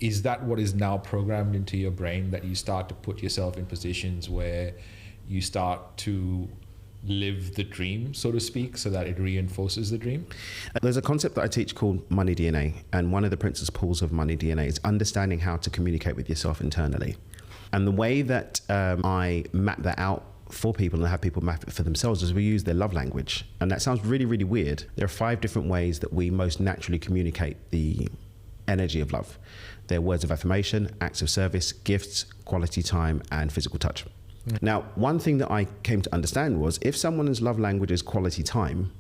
Is that what is now programmed into your brain, that you start to put yourself in positions where you start to live the dream, so to speak, so that it reinforces the dream? There's a concept that I teach called money DNA. And one of the principles of money DNA is understanding how to communicate with yourself internally. And the way that I map that out for people and have people map it for themselves is we use their love language. And that sounds really, really weird. There are 5 different ways that we most naturally communicate the energy of love. They're words of affirmation, acts of service, gifts, quality time, and physical touch. Now, one thing that I came to understand was if someone's love language is quality time,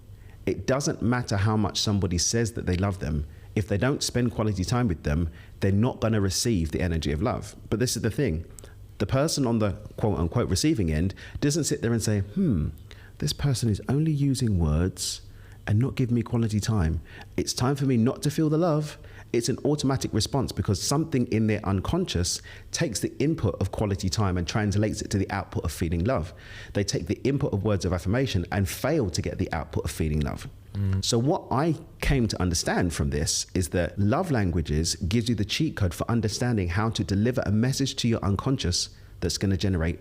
it doesn't matter how much somebody says that they love them. If they don't spend quality time with them, they're not going to receive the energy of love. But this is the thing. The person on the quote unquote receiving end doesn't sit there and say, this person is only using words and not giving me quality time. It's time for me not to feel the love. It's an automatic response because something in their unconscious takes the input of quality time and translates it to the output of feeling love. They take the input of words of affirmation and fail to get the output of feeling love. So what I came to understand from this is that love languages gives you the cheat code for understanding how to deliver a message to your unconscious that's going to generate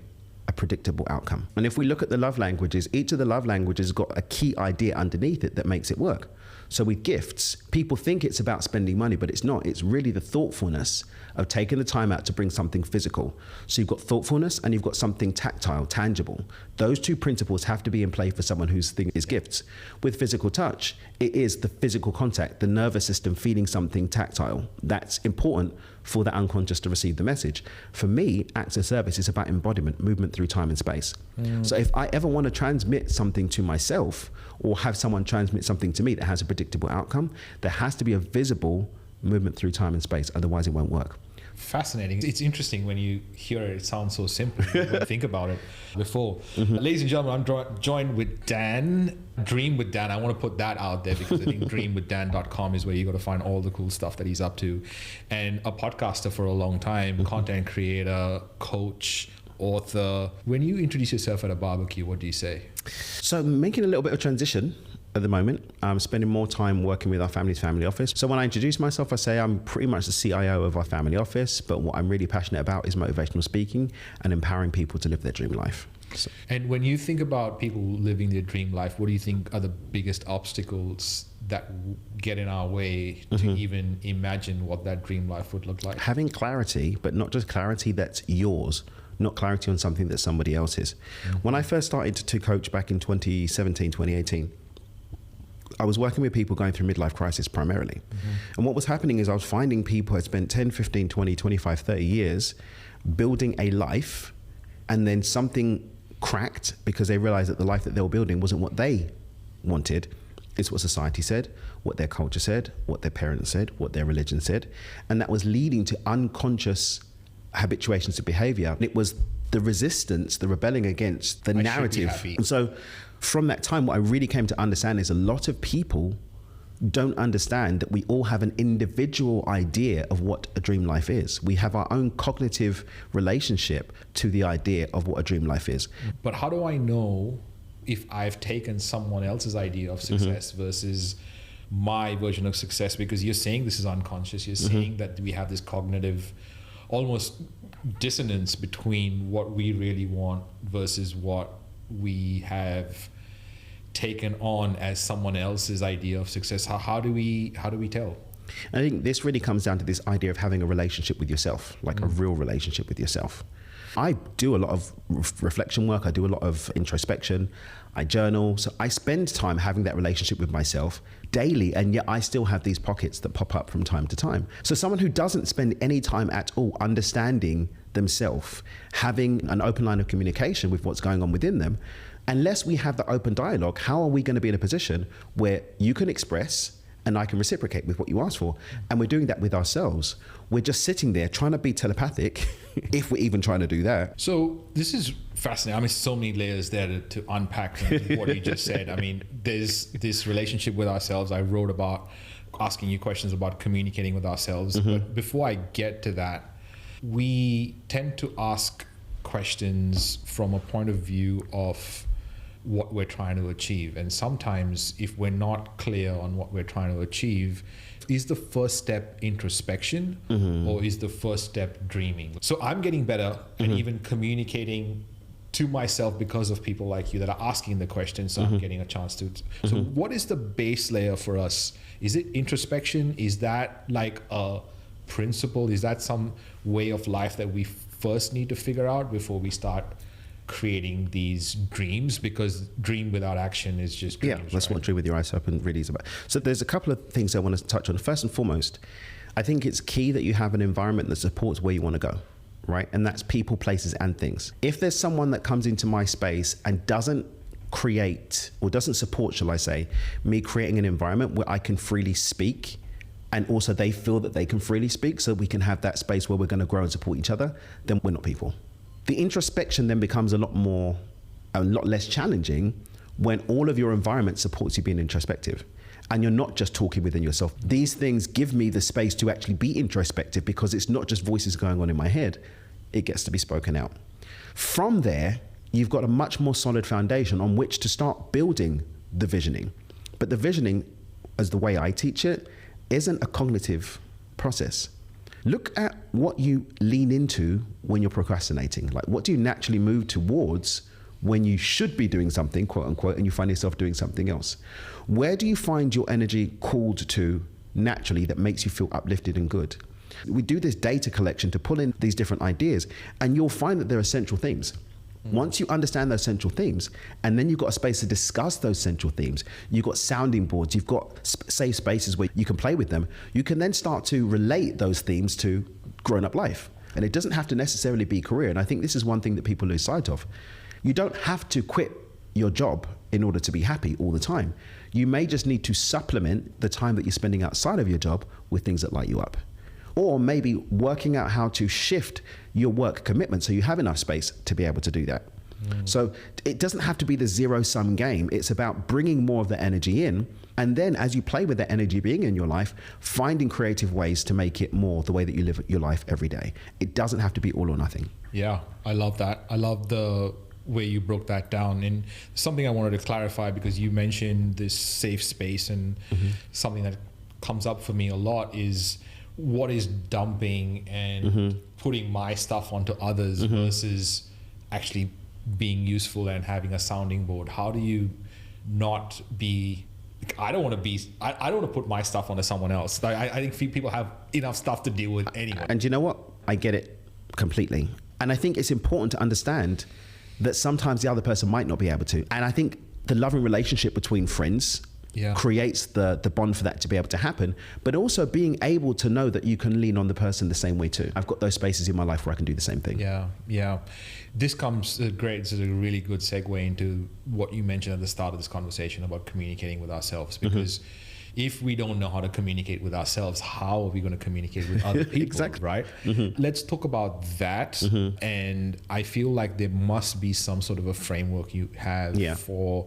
a predictable outcome. And if we look at the love languages, each of the love languages has got a key idea underneath it that makes it work. So with gifts, people think it's about spending money, but it's not. It's really the thoughtfulness of taking the time out to bring something physical. So you've got thoughtfulness and you've got something tactile, tangible. Those 2 principles have to be in play for someone whose thing is gifts. With physical touch, it is the physical contact, the nervous system feeling something tactile. That's important for the unconscious to receive the message. For me, acts of service is about embodiment, movement through time and space. So if I ever want to transmit something to myself or have someone transmit something to me that has a predictable outcome, there has to be a visible movement through time and space, otherwise it won't work. Fascinating. It's interesting when you hear it. It sounds so simple when you think about it before. Ladies and gentlemen, I'm joined with Dan. Dream with Dan. I want to put that out there because I think dreamwithdan.com is where you got to find all the cool stuff that he's up to. And a podcaster for a long time, content creator, coach, author. When you introduce yourself at a barbecue, what do you say? So I'm making a little bit of transition at the moment. I'm spending more time working with our family's family office. So when I introduce myself, I say I'm pretty much the CIO of our family office, but what I'm really passionate about is motivational speaking and empowering people to live their dream life. So. And when you think about people living their dream life, what do you think are the biggest obstacles that get in our way to even imagine what that dream life would look like? Having clarity, but not just clarity that's yours, not clarity on something that somebody else's. When I first started to coach back in 2017, 2018, I was working with people going through midlife crisis primarily. And what was happening is I was finding people had spent 10, 15, 20, 25, 30 years building a life, and then something cracked because they realized that the life that they were building wasn't what they wanted. It's what society said, what their culture said, what their parents said, what their religion said. And that was leading to unconscious habituations to behavior. And it was the resistance, the rebelling against the narrative. And so from that time, what I really came to understand is a lot of people don't understand that we all have an individual idea of what a dream life is. We have our own cognitive relationship to the idea of what a dream life is. But how do I know if I've taken someone else's idea of success versus my version of success? Because you're saying this is unconscious. You're saying that we have this cognitive almost dissonance between what we really want versus what we have taken on as someone else's idea of success. How do we tell? I think this really comes down to this idea of having a relationship with yourself, like a real relationship with yourself. I do a lot of reflection work. I do a lot of introspection. I journal. So I spend time having that relationship with myself daily, and yet I still have these pockets that pop up from time to time. So someone who doesn't spend any time at all understanding themselves, having an open line of communication with what's going on within them, unless we have the open dialogue, how are we going to be in a position where you can express and I can reciprocate with what you ask for? And we're doing that with ourselves. We're just sitting there trying to be telepathic, if we're even trying to do that. So this is fascinating. I mean, so many layers there to unpack what you just said. I mean, there's this relationship with ourselves. I wrote about asking you questions about communicating with ourselves. But before I get to that, we tend to ask questions from a point of view of what we're trying to achieve. And sometimes if we're not clear on what we're trying to achieve, is the first step introspection or is the first step dreaming? So I'm getting better and even communicating to myself because of people like you that are asking the questions, so I'm getting a chance to. So what is the base layer for us? Is it introspection? Is that like a principle? Is that some way of life that we first need to figure out before we start creating these dreams? Because dream without action is just dreams, that's what dream with your eyes open really is about. So there's a couple of things I want to touch on. First and foremost, I think it's key that you have an environment that supports where you want to go, right? And that's people, places, and things. If there's someone that comes into my space and doesn't create, or doesn't support, shall I say, me creating an environment where I can freely speak, and also they feel that they can freely speak, so we can have that space where we're going to grow and support each other, then we're not people. The introspection then becomes a lot less challenging when all of your environment supports you being introspective. And you're not just talking within yourself. These things give me the space to actually be introspective, because it's not just voices going on in my head, it gets to be spoken out. From there, you've got a much more solid foundation on which to start building the visioning. But the visioning, as the way I teach it, isn't a cognitive process. Look at what you lean into when you're procrastinating. Like, what do you naturally move towards when you should be doing something, quote unquote, and you find yourself doing something else? Where do you find your energy called to naturally that makes you feel uplifted and good? We do this data collection to pull in these different ideas, and you'll find that there are central themes. Once you understand those central themes, and then you've got a space to discuss those central themes, you've got sounding boards, you've got safe spaces where you can play with them, you can then start to relate those themes to grown-up life. And it doesn't have to necessarily be career. And I think this is one thing that people lose sight of. You don't have to quit your job in order to be happy all the time. You may just need to supplement the time that you're spending outside of your job with things that light you up. Or maybe working out how to shift your work commitment so you have enough space to be able to do that. So it doesn't have to be the zero-sum game. It's about bringing more of the energy in, and then as you play with that energy being in your life, finding creative ways to make it more the way that you live your life every day. It doesn't have to be all or nothing. Yeah, I love that. I love the way you broke that down. And something I wanted to clarify, because you mentioned this safe space, and something that comes up for me a lot is what is dumping and putting my stuff onto others versus actually being useful and having a sounding board. How do you not be, I don't want to put my stuff onto someone else. I think people have enough stuff to deal with anyway. And you know what? I get it completely. And I think it's important to understand that sometimes the other person might not be able to. And I think the loving relationship between friends creates the bond for that to be able to happen, but also being able to know that you can lean on the person the same way too. I've got those spaces in my life where I can do the same thing. Yeah. This comes great. This is a really good segue into what you mentioned at the start of this conversation about communicating with ourselves, because if we don't know how to communicate with ourselves, how are we going to communicate with other people? Exactly. Right? Let's talk about that. And I feel like there must be some sort of a framework you have for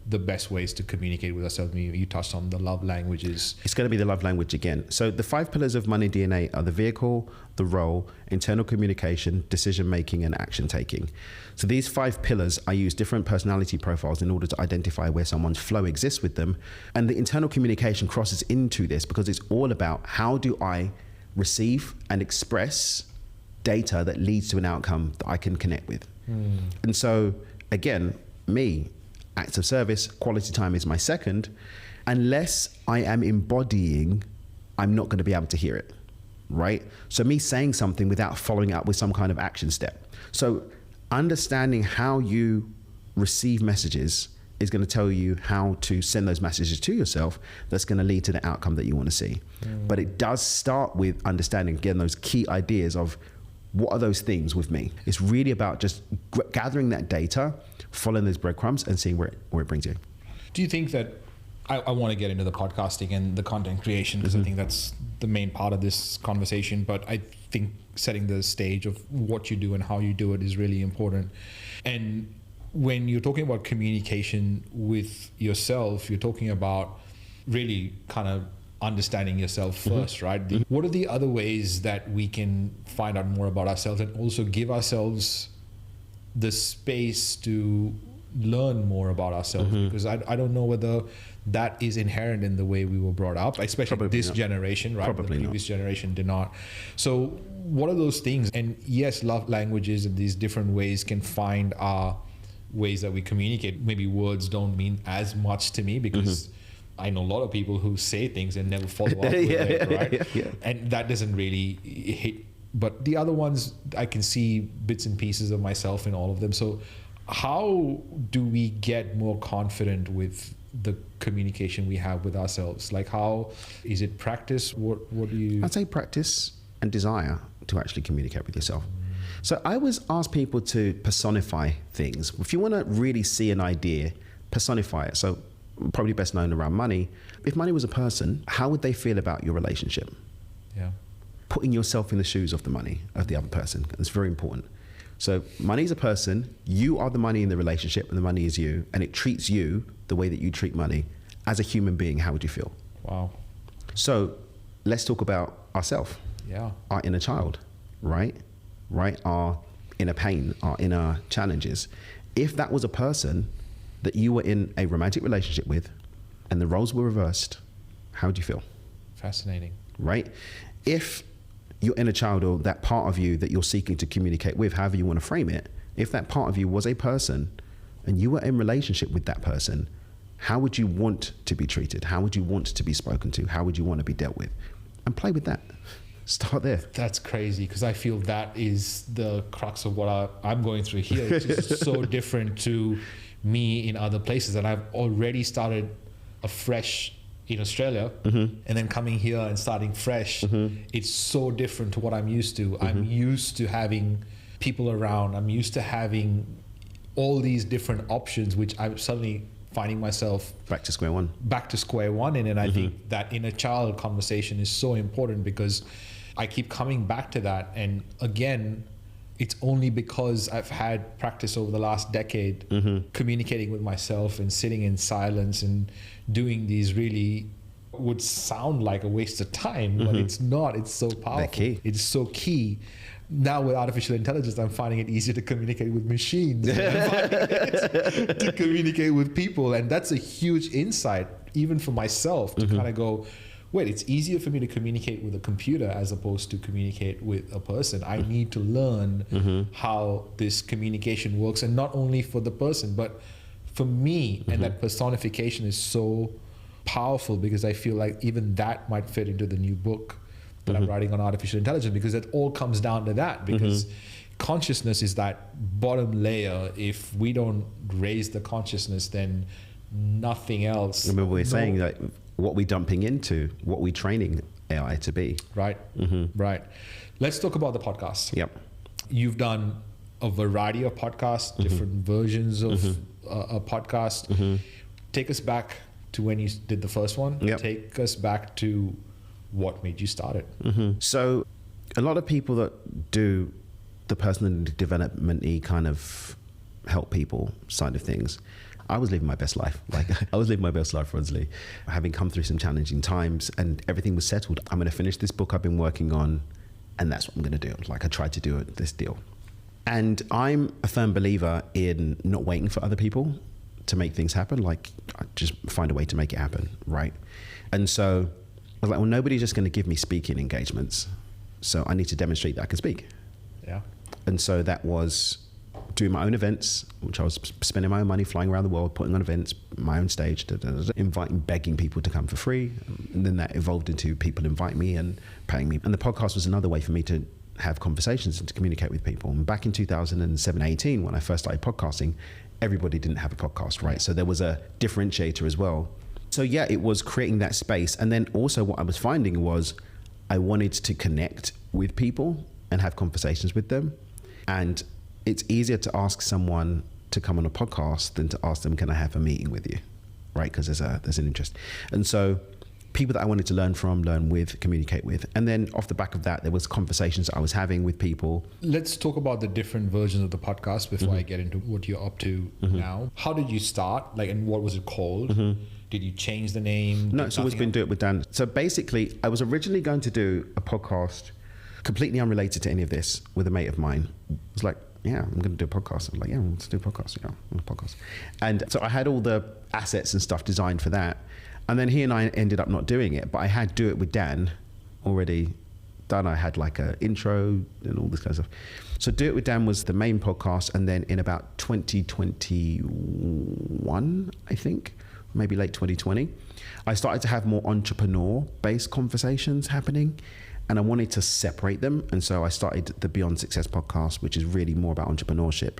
the best ways to communicate with ourselves. You touched on the love languages. It's going to be the love language again. So the 5 pillars of Money DNA are the vehicle, the role, internal communication, decision making, and action taking. So these 5 pillars, I use different personality profiles in order to identify where someone's flow exists with them. And the internal communication crosses into this because it's all about how do I receive and express data that leads to an outcome that I can connect with. And so again, acts of service, quality time is my second. Unless I am embodying, I'm not going to be able to hear it, right? So me saying something without following up with some kind of action step. So understanding how you receive messages is going to tell you how to send those messages to yourself that's going to lead to the outcome that you want to see. But it does start with understanding, again, those key ideas of what are those themes with me. It's really about just gathering that data, following those breadcrumbs, and seeing where it brings you. Do you think that, I want to get into the podcasting and the content creation, because I think that's the main part of this conversation, but I think setting the stage of what you do and how you do it is really important. And when you're talking about communication with yourself, you're talking about really kind of understanding yourself first, right? What are the other ways that we can find out more about ourselves and also give ourselves the space to learn more about ourselves, because I don't know whether that is inherent in the way we were brought up, especially Probably this not. generation, right? Probably the previous generation did not. So what are those things? And yes, love languages and these different ways can find our ways that we communicate. Maybe words don't mean as much to me, because I know a lot of people who say things and never follow up with it, right? And that doesn't really hit. But the other ones, I can see bits and pieces of myself in all of them. So how do we get more confident with the communication we have with ourselves? Like, how is it practice? What do you... I'd say practice and desire to actually communicate with yourself. So I always ask people to personify things. If you want to really see an idea, personify it. So probably best known around money. If money was a person, how would they feel about your relationship? Yeah. Putting yourself in the shoes of the money of the other person. It's very important. So money is a person, you are the money in the relationship, and the money is you, and it treats you the way that you treat money. As a human being, how would you feel? Wow. So let's talk about ourselves. Yeah. Our inner child, right? Our inner pain, our inner challenges. If that was a person that you were in a romantic relationship with and the roles were reversed, how would you feel? Fascinating. Right? If your inner child, or that part of you that you're seeking to communicate with, however you want to frame it, if that part of you was a person and you were in relationship with that person, how would you want to be treated? How would you want to be spoken to? How would you want to be dealt with? And play with that. Start there. That's crazy, because I feel that is the crux of what I'm going through here. It's just so different to me in other places, and I've already started afresh in Australia, and then coming here and starting fresh. It's so different to what I'm used to. I'm used to having people around. I'm used to having all these different options, which I'm suddenly finding myself back to square one in. And I think that inner child conversation is so important, because I keep coming back to that. And again, it's only because I've had practice over the last decade communicating with myself and sitting in silence and doing these really would sound like a waste of time, but it's not. It's so powerful. They're key. It's so key. Now with artificial intelligence, I'm finding it easier to communicate with machines than I'm finding it to communicate with people. And that's a huge insight, even for myself, to kind of go, wait, it's easier for me to communicate with a computer as opposed to communicate with a person. I need to learn how this communication works, and not only for the person, but for me. And that personification is so powerful, because I feel like even that might fit into the new book that I'm writing on artificial intelligence, because it all comes down to that, because consciousness is that bottom layer. If we don't raise the consciousness, then nothing else. Remember we're saying that what we're dumping into, what we're training AI to be. Right. Right. Let's talk about the podcast. Yep. You've done a variety of podcasts, different versions of a podcast. Take us back to when you did the first one. Yep. Take us back to what made you start it. So a lot of people that do the personal development-y kind of help people side of things, I was living my best life. Like I was living my best life, Ronsley, having come through some challenging times, and everything was settled. I'm going to finish this book I've been working on, and that's what I'm going to do. Like I tried to do this deal. And I'm a firm believer in not waiting for other people to make things happen. Like I just find a way to make it happen, right? And so I was like, well, nobody's just going to give me speaking engagements, so I need to demonstrate that I can speak. Yeah. And so that was doing my own events, which I was spending my own money, flying around the world, putting on events, my own stage, inviting, begging people to come for free. And then that evolved into people invite me and paying me. And the podcast was another way for me to have conversations and to communicate with people. And back in 2007, 18, when I first started podcasting, everybody didn't have a podcast, right? So there was a differentiator as well. So yeah, it was creating that space. And then also what I was finding was I wanted to connect with people and have conversations with them. And it's easier to ask someone to come on a podcast than to ask them, can I have a meeting with you? Right? Because there's an interest. And so people that I wanted to learn from, learn with, communicate with. And then off the back of that, there was conversations that I was having with people. Let's talk about the different versions of the podcast before I get into what you're up to now. How did you start? Like, and what was it called? Did you change the name? No, it's always been Do It with Dan. So basically, I was originally going to do a podcast completely unrelated to any of this with a mate of mine. It was like, yeah, I'm going to do a podcast. I'm like, yeah, let's do a podcast. Yeah, a podcast. And so I had all the assets and stuff designed for that. And then he and I ended up not doing it, but I had Do It With Dan already done. I had like an intro and all this kind of stuff. So Do It With Dan was the main podcast. And then in about 2021, I think, maybe late 2020, I started to have more entrepreneur-based conversations happening, and I wanted to separate them. And so I started the Beyond Success podcast, which is really more about entrepreneurship.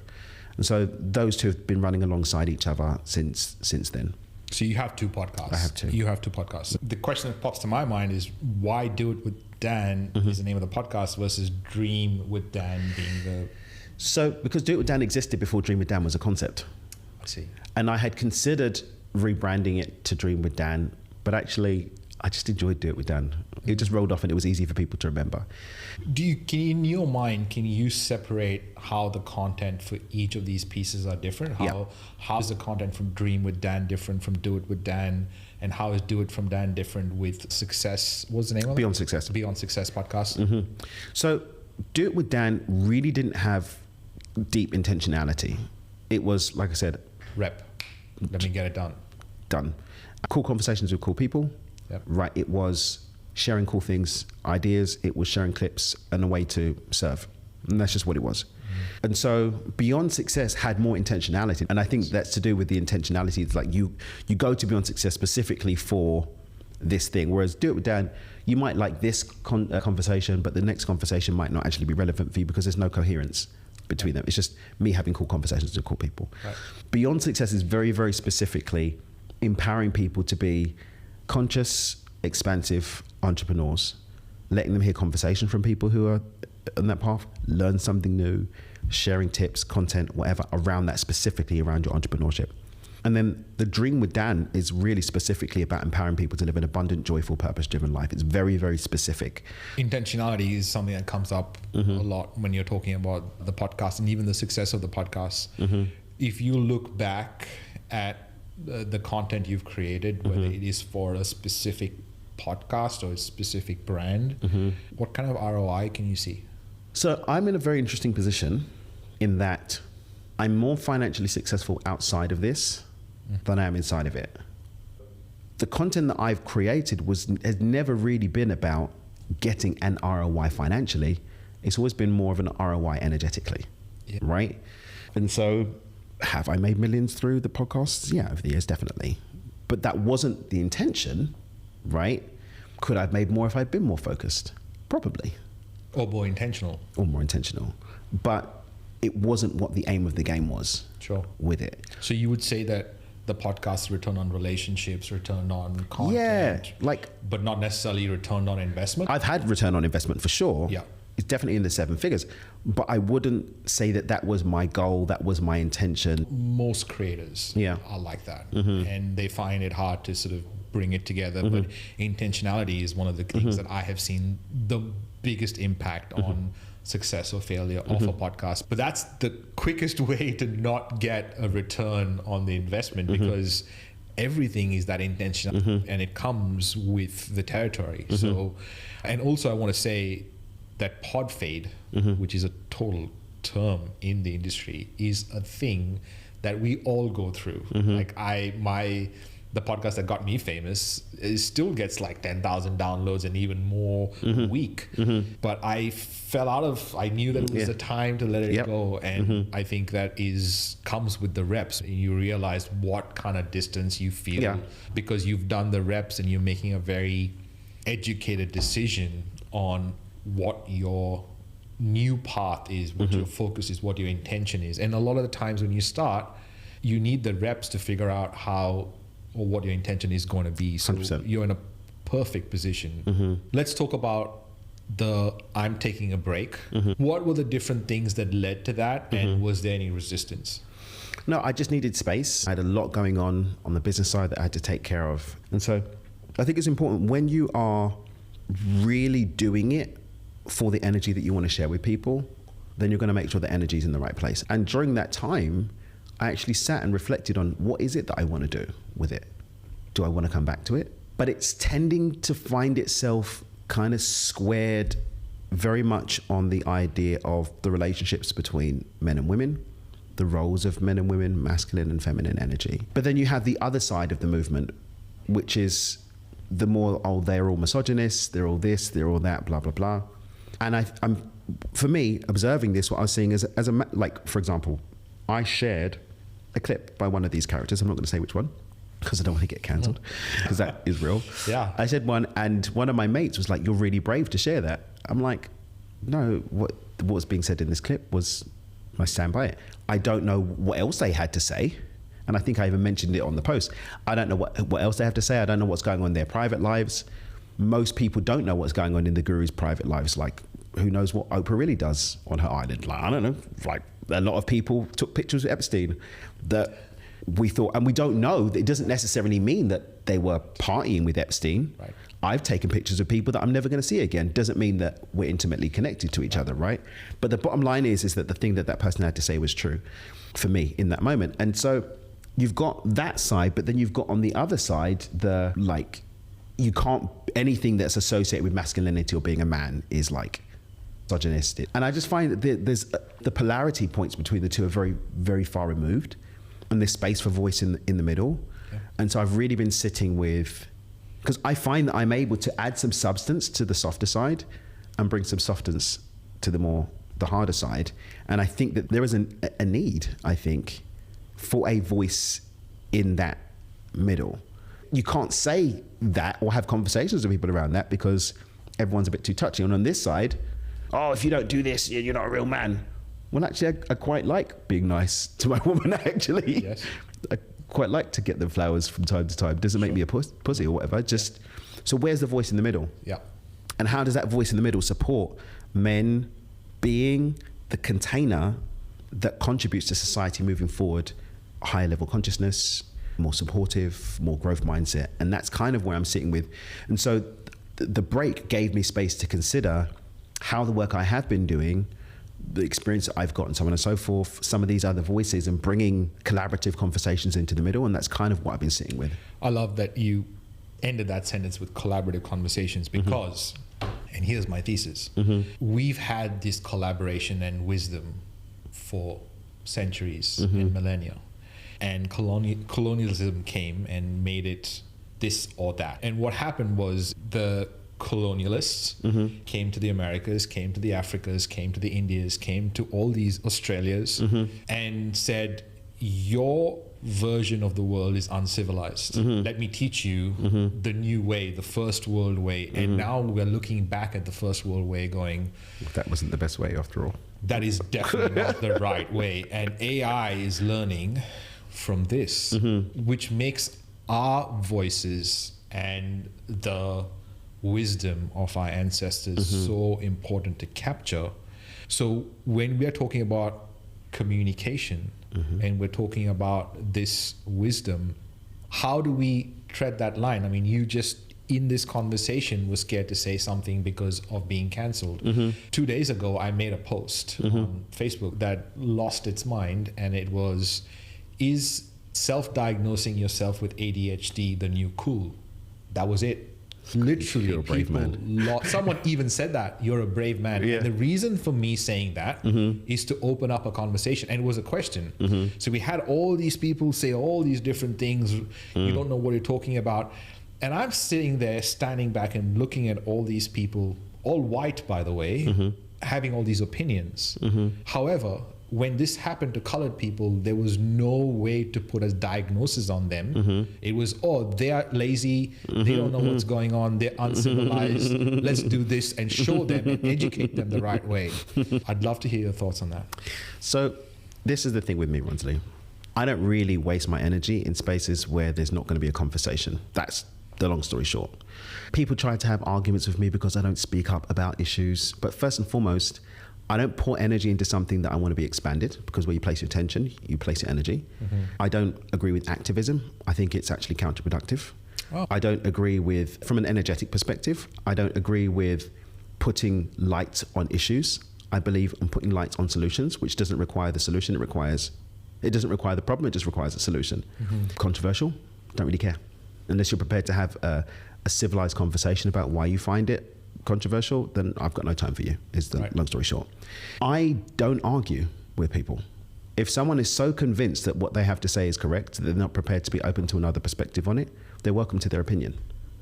And so those two have been running alongside each other since then. So you have two podcasts. I have two. You have two podcasts. The question that pops to my mind is, why Do It With Dan is the name of the podcast versus Dream with Dan being the... So because Do It With Dan existed before Dream with Dan was a concept. I see. And I had considered rebranding it to Dream with Dan, but actually I just enjoyed Do It With Dan. It just rolled off and it was easy for people to remember. In your mind, can you separate how the content for each of these pieces are different? How is the content from Dream with Dan different from Do It With Dan? And how is Do It from Dan different with Success? What's the name of it? Beyond Success. Beyond Success podcast. Mm-hmm. So Do It With Dan really didn't have deep intentionality. It was, like I said, rep. Let me get it done. Done. Cool conversations with cool people. Yep. Right. It was sharing cool things, ideas. It was sharing clips and a way to serve. And that's just what it was. And so Beyond Success had more intentionality. And I think that's to do with the intentionality. It's like you go to Beyond Success specifically for this thing. Whereas Do It With Dan, you might like this conversation, but the next conversation might not actually be relevant for you because there's no coherence between them. It's just me having cool conversations with cool people. Right. Beyond Success is very, very specifically empowering people to be conscious, expansive entrepreneurs, letting them hear conversation from people who are on that path, learn something new, sharing tips, content, whatever around that, specifically around your entrepreneurship. And then the Dream with Dan is really specifically about empowering people to live an abundant, joyful, purpose-driven life. It's very, very specific. Intentionality is something that comes up a lot when you're talking about the podcast and even the success of the podcast. If you look back at the content you've created, whether it is for a specific podcast or a specific brand, what kind of ROI can you see? So I'm in a very interesting position in that I'm more financially successful outside of this than I am inside of it. The content that I've created has never really been about getting an ROI financially. It's always been more of an ROI energetically, right? And so have I made millions through the podcasts? Yeah, over the years, definitely. But that wasn't the intention, right? Could I have made more if I'd been more focused? Probably. Or more intentional. Or more intentional. But it wasn't what the aim of the game was with it. So you would say that the podcast return on relationships, return on content, but not necessarily return on investment? I've had return on investment for sure. Yeah. It's definitely in the 7 figures, but I wouldn't say that was my goal, that was my intention. Most creators are like that, and they find it hard to sort of bring it together, but intentionality is one of the things that I have seen the biggest impact on success or failure of a podcast. But that's the quickest way to not get a return on the investment because everything is that intentional and it comes with the territory. So, and also I want to say that pod fade, which is a total term in the industry, is a thing that we all go through. Like the podcast that got me famous still gets like 10,000 downloads and even more a week. But I fell out of, I knew that it was the time to let it go. And I think that comes with the reps. You realize what kind of distance you feel because you've done the reps and you're making a very educated decision on what your new path is, what your focus is, what your intention is. And a lot of the times when you start, you need the reps to figure out how or what your intention is going to be. So 100%. You're in a perfect position. Let's talk about I'm taking a break. What were the different things that led to that? And was there any resistance? No, I just needed space. I had a lot going on the business side that I had to take care of. And so I think it's important when you are really doing it for the energy that you want to share with people, then you're going to make sure the energy is in the right place. And during that time, I actually sat and reflected on what is it that I want to do with it? Do I want to come back to it? But it's tending to find itself kind of squared very much on the idea of the relationships between men and women, the roles of men and women, masculine and feminine energy. But then you have the other side of the movement, which is the more, oh, they're all misogynists, they're all this, they're all that, blah, blah, blah. And I'm, for me, observing this, what I was seeing is, like, for example, I shared a clip by one of these characters. I'm not going to say which one, because I don't want to get cancelled, because that is real. Yeah. I said one, and one of my mates was like, "You're really brave to share that." I'm like, no, what was being said in this clip was, I stand by it. I don't know what else they had to say. And I think I even mentioned it on the post. I don't know what else they have to say. I don't know what's going on in their private lives. Most people don't know what's going on in the guru's private lives. Like, who knows what Oprah really does on her island? Like, I don't know. Like, a lot of people took pictures with Epstein that we thought, and we don't know. It doesn't necessarily mean that they were partying with Epstein. Right. I've taken pictures of people that I'm never going to see again. Doesn't mean that we're intimately connected to each other, right? But the bottom line is that the thing that person had to say was true for me in that moment. And so you've got that side, but then you've got on the other side, the, like, you can't, anything that's associated with masculinity or being a man is like misogynistic. And I just find that there's the polarity points between the two are very, very far removed, and there's space for voice in the middle. Yeah. And so I've really been sitting with, because I find that I'm able to add some substance to the softer side and bring some substance to the harder side. And I think that there is a need, I think, for a voice in that middle. You can't say that or have conversations with people around that because everyone's a bit too touchy. And on this side, oh, if you don't do this, you're not a real man. Well, actually, I quite like being nice to my woman, actually. Yes. I quite like to get them flowers from time to time. Doesn't make me a pussy or whatever. Just, so where's the voice in the middle? Yeah. And how does that voice in the middle support men being the container that contributes to society moving forward, a higher level consciousness, more supportive, more growth mindset? And that's kind of where I'm sitting with. And so the break gave me space to consider how the work I have been doing, the experience that I've got and so on and so forth, some of these other voices, and bringing collaborative conversations into the middle. And that's kind of what I've been sitting with. I love that you ended that sentence with collaborative conversations because, and here's my thesis, we've had this collaboration and wisdom for centuries and millennia. And colonialism came and made it this or that. And what happened was the colonialists came to the Americas, came to the Africas, came to the Indias, came to all these Australias and said, your version of the world is uncivilized. Let me teach you the new way, the first world way. And now we're looking back at the first world way going, that wasn't the best way after all. That is definitely not the right way. And AI is learning from this, which makes our voices and the wisdom of our ancestors so important to capture. So when we are talking about communication and we're talking about this wisdom, how do we tread that line? I mean, you just in this conversation was scared to say something because of being cancelled. 2 days ago, I made a post on Facebook that lost its mind, and it was, is self-diagnosing yourself with ADHD the new cool? That was it. Literally, you're a brave man. Someone even said that, you're a brave man. Yeah. And the reason for me saying that is to open up a conversation. And it was a question. So we had all these people say all these different things. You don't know what you're talking about. And I'm sitting there, standing back and looking at all these people, all white, by the way, having all these opinions. However, when this happened to colored people, there was no way to put a diagnosis on them. It was, oh, they are lazy, they don't know what's going on, they're uncivilized, let's do this and show them and educate them the right way. I'd love to hear your thoughts on that. So this is the thing with me, Ronsley. I don't really waste my energy in spaces where there's not going to be a conversation. That's the long story short. People try to have arguments with me because I don't speak up about issues. But first and foremost, I don't pour energy into something that I want to be expanded, because where you place your attention, you place your energy. I don't agree with activism. I think it's actually counterproductive. Oh. I don't agree with, from an energetic perspective, I don't agree with putting light on issues. I believe in putting light on solutions, which doesn't require the solution. It doesn't require the problem, it just requires a solution. Controversial, don't really care. Unless you're prepared to have a civilized conversation about why you find it controversial, then I've got no time for you, is the Right. long story short. I don't argue with people. If someone is so convinced that what they have to say is correct, that they're not prepared to be open to another perspective on it, they're welcome to their opinion.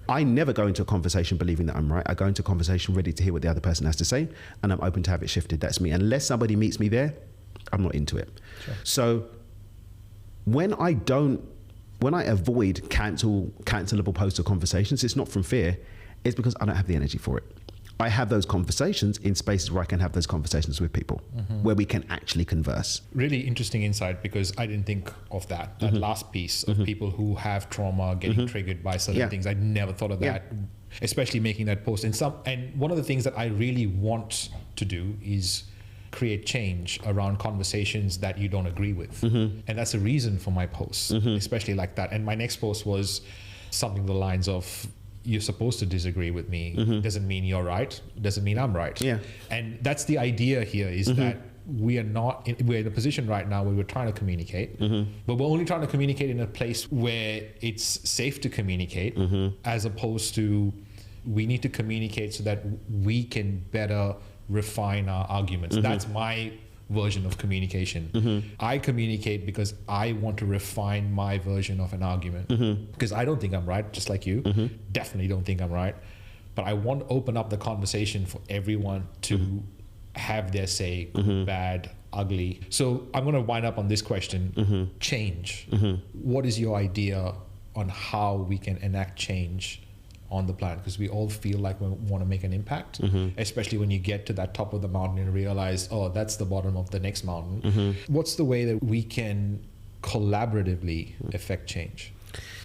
I never go into a conversation believing that I'm right. I go into a conversation ready to hear what the other person has to say, and I'm open to have it shifted. That's me. Unless somebody meets me there, I'm not into it. Sure. So when I avoid cancelable posts or conversations, it's not from fear, it's because I don't have the energy for it. I have those conversations in spaces where I can have those conversations with people, where we can actually converse. Really interesting insight, because I didn't think of that last piece of people who have trauma getting triggered by certain things. I never thought of that, especially making that post. And one of the things that I really want to do is create change around conversations that you don't agree with. And that's a reason for my posts, especially like that. And my next post was something along the lines of, you're supposed to disagree with me. Doesn't mean you're right. Doesn't mean I'm right. Yeah. And that's the idea here, is that we're in a position right now where we're trying to communicate, but we're only trying to communicate in a place where it's safe to communicate, as opposed to we need to communicate so that we can better refine our arguments. That's my version of communication. I communicate because I want to refine my version of an argument, because I don't think I'm right, just like you. Definitely don't think I'm right, but I want to open up the conversation for everyone to have their say, good, bad, ugly. So I'm going to wind up on this question. Change. What is your idea on how we can enact change on the planet? Because we all feel like we want to make an impact, especially when you get to that top of the mountain and realize, oh, that's the bottom of the next mountain. What's the way that we can collaboratively affect change?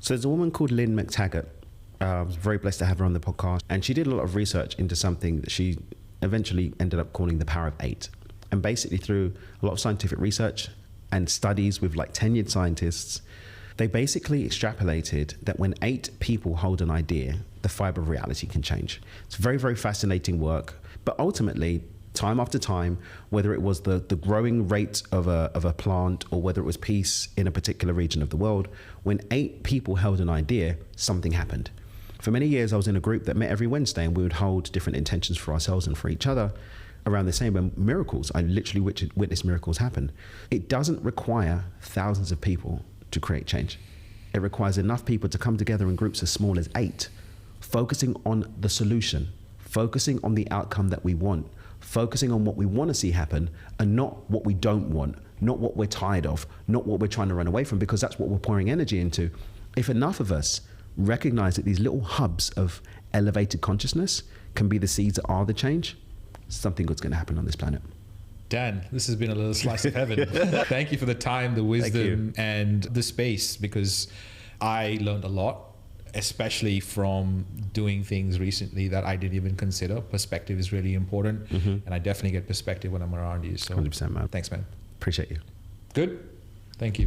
So there's a woman called Lynn McTaggart. I was very blessed to have her on the podcast, and she did a lot of research into something that she eventually ended up calling the power of 8. And basically, through a lot of scientific research and studies with like tenured scientists, they basically extrapolated that when 8 people hold an idea, the fiber of reality can change. It's very, very fascinating work. But ultimately, time after time, whether it was the growing rate of a plant, or whether it was peace in a particular region of the world, when 8 people held an idea, something happened. For many years, I was in a group that met every Wednesday, and we would hold different intentions for ourselves and for each other around the same miracles. I literally witnessed miracles happen. It doesn't require thousands of people to create change. It requires enough people to come together in groups as small as 8, focusing on the solution, focusing on the outcome that we want, focusing on what we want to see happen, and not what we don't want, not what we're tired of, not what we're trying to run away from, because that's what we're pouring energy into. If enough of us recognize that these little hubs of elevated consciousness can be the seeds that are the change, something good's going to happen on this planet. Dan, this has been a little slice of heaven. Thank you for the time, the wisdom, and the space, because I learned a lot, especially from doing things recently that I didn't even consider. Perspective is really important, and I definitely get perspective when I'm around you. So 100%, man. Thanks, man. Appreciate you. Good. Thank you.